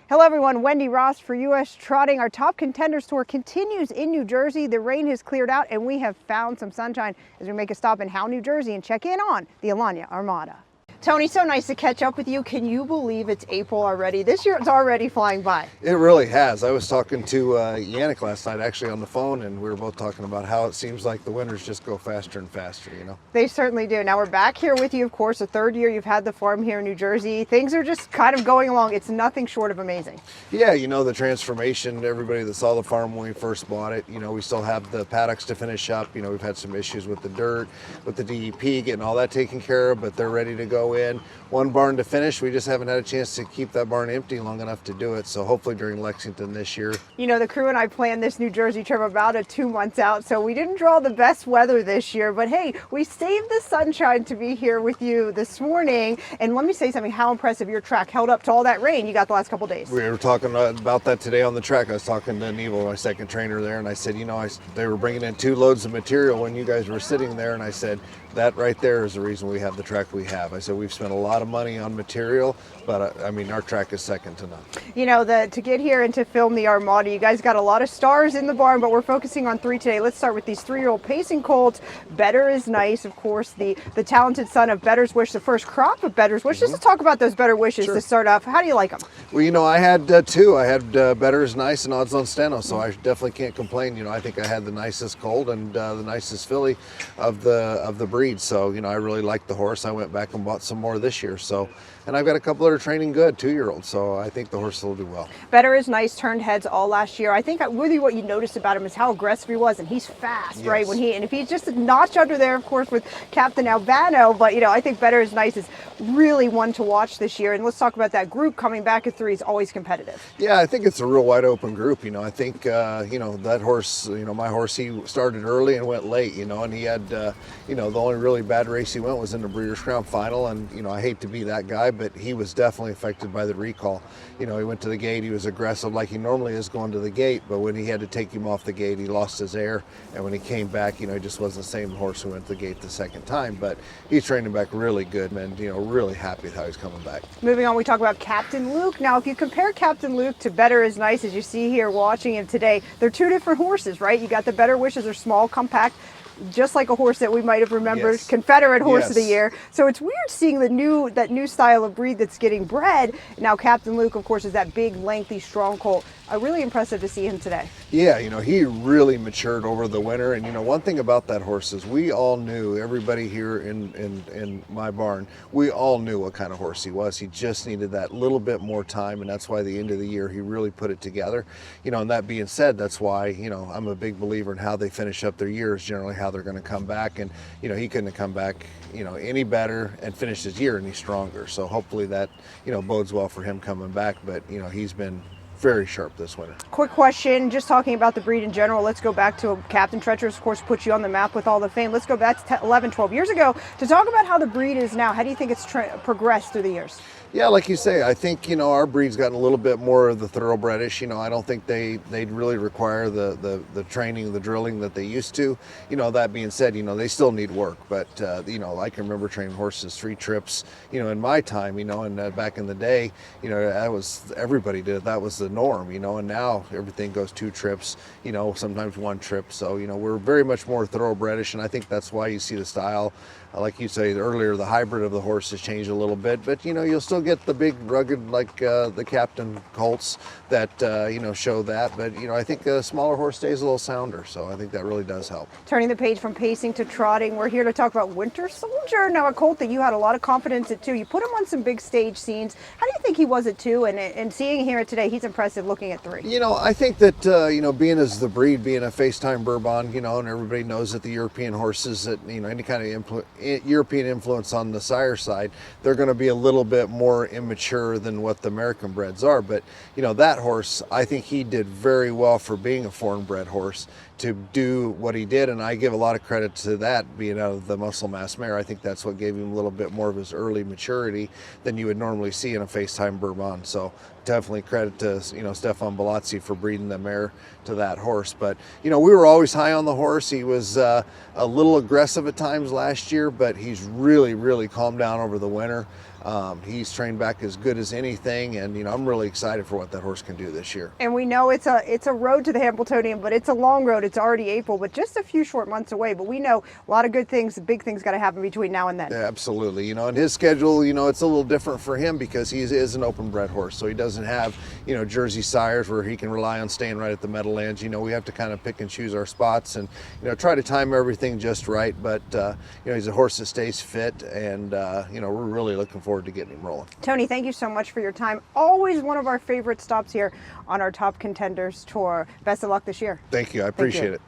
Hello everyone, Wendy Ross for USTrotting. Our Top Contenders tour continues in New Jersey. The rain has cleared out and we have found some sunshine as we make a stop in Howe, New Jersey and check in on the Alagna Armada. Tony, so nice to catch up with you. Can you believe it's April already? This year it's already flying by. It really has. I was talking to Yannick last night actually on the phone, and we were both talking about how it seems like the winters just go faster and faster, you know? They certainly do. Now we're back here with you, of course, the third year you've had the farm here in New Jersey. Things are just kind of going along. It's nothing short of amazing. Yeah, you know, the transformation, everybody that saw the farm when we first bought it, you know, we still have the paddocks to finish up. You know, we've had some issues with the dirt, with the DEP, getting all that taken care of, but they're ready to go in. One barn to finish. We just haven't had a chance to keep that barn empty long enough to do it. So hopefully during Lexington this year. You know, the crew and I planned this New Jersey trip about 2 months out, so we didn't draw the best weather this year, but hey, we saved the sunshine to be here with you this morning. And let me say something, how impressive your track held up to all that rain you got the last couple days. We were talking about that today on the track. I was talking to Neville, my second trainer there, and I said, you know, they were bringing in 2 loads of material when you guys were sitting there, and I said, that right there is the reason we have the track we have. I said, we've spent a lot of money on material, but I mean, our track is second to none. You know, to get here and to film the Armada, you guys got a lot of stars in the barn, but we're focusing on 3 today. Let's start with these 3-year-old pacing colts. Better is Nice, of course, the talented son of Better's Wish, the first crop of Better's Wish. Just to talk about those Better Wishes to start off. How do you like them? Well, you know, I had 2. I had Better is Nice and Odds on Steno, so I definitely can't complain. You know, I think I had the nicest colt and the nicest filly of the breed. So, you know, I really liked the horse. I went back and bought some more this year. So, and I've got a couple that are training good, 2-year-olds. So I think the horse will do well. Better is Nice turned heads all last year. I think really what you noticed about him is how aggressive he was, and he's fast, right? And if he's just a notch under there, of course, with Captain Albano. But you know, I think Better is Nice is really one to watch this year. And let's talk about that group coming back at 3 is always competitive. Yeah, I think it's a real wide open group. You know, I think you know, that horse, you know, my horse, he started early and went late. You know, and he had you know, the only really bad race he went was in the Breeders' Crown final. And you know, I hate to be that guy, but he was definitely affected by the recall. You know, he went to the gate, he was aggressive like he normally is going to the gate, but when he had to take him off the gate, he lost his air. And when he came back, you know, he just wasn't the same horse who went to the gate the second time. But he's training back really good, and you know, really happy with how he's coming back. Moving on, we talk about Captain Luke. Now, if you compare Captain Luke to Better is Nice, as you see here watching him today, they're 2 different horses, right? You got the Better Wishes are small, compact, just like a horse that we might have remembered, Confederate Horse of the Year. So it's weird seeing that new style of breed that's getting bred. Now Captain Luke, of course, is that big, lengthy, strong colt. Really impressive to see him today. Yeah, you know, he really matured over the winter. And you know, one thing about that horse is we all knew, everybody here in my barn, we all knew what kind of horse he was. He just needed that little bit more time, and that's why the end of the year he really put it together. You know, and that being said, that's why, you know, I'm a big believer in how they finish up their years, generally how they're going to come back. And you know, he couldn't have come back, you know, any better and finished his year any stronger. So hopefully that, you know, bodes well for him coming back. But you know, he's been very sharp this winter. Quick question, just talking about the breed in general. Let's go back to Captain Treacherous, of course, put you on the map with all the fame. Let's go back to 11, 12 years ago to talk about how the breed is now. How do you think it's progressed through the years? Yeah, like you say, I think, you know, our breed's gotten a little bit more of the thoroughbredish. You know, I don't think they'd really require the training, the drilling that they used to. You know, that being said, you know, they still need work. But, you know, I can remember training horses 3 trips, you know, in my time, you know, and back in the day, you know, that was, everybody did it. That was the norm, you know, and now everything goes 2 trips, you know, sometimes 1 trip. So, you know, we're very much more thoroughbredish, and I think that's why you see the style. Like you said earlier, the hybrid of the horse has changed a little bit, but you know, you'll still get the big rugged, like the Captain colts that you know, show that. But you know, I think a smaller horse stays a little sounder, so I think that really does help. Turning the page from pacing to trotting, we're here to talk about Winter Soldier. Now, a colt that you had a lot of confidence in too. You put him on some big stage scenes. How do you think he was at 2? And seeing here today, he's impressive looking at 3. You know, I think that you know, being as the breed, being a FaceTime Bourbon, you know, and everybody knows that the European horses that, you know, any kind of European influence on the sire side, they're going to be a little bit more immature than what the American breds are. But you know, that horse, I think he did very well for being a foreign bred horse to do what he did, and I give a lot of credit to that being out of the muscle mass mare. I think that's what gave him a little bit more of his early maturity than you would normally see in a FaceTime Bourbon. So definitely credit to, you know, Stefan Balazzi for breeding the mare to that horse. But you know, we were always high on the horse. He was a little aggressive at times last year, but he's really calmed down over the winter. He's trained back as good as anything, and you know, I'm really excited for what that horse can do this year. And we know it's a road to the Hambletonian, but it's a long road. It's already April, but just a few short months away. But we know a lot of good things, big things got to happen between now and then. Yeah, absolutely. You know, and his schedule, you know, it's a little different for him because he is an open bred horse, so he doesnknow have, you know, Jersey sires where he can rely on staying right at the Meadowlands. You know, we have to kind of pick and choose our spots and, you know, try to time everything just right. But, you know, he's a horse that stays fit, and, you know, we're really looking forward to getting him rolling. Tony, thank you so much for your time. Always one of our favorite stops here on our Top Contenders Tour. Best of luck this year. Thank you. I appreciate it.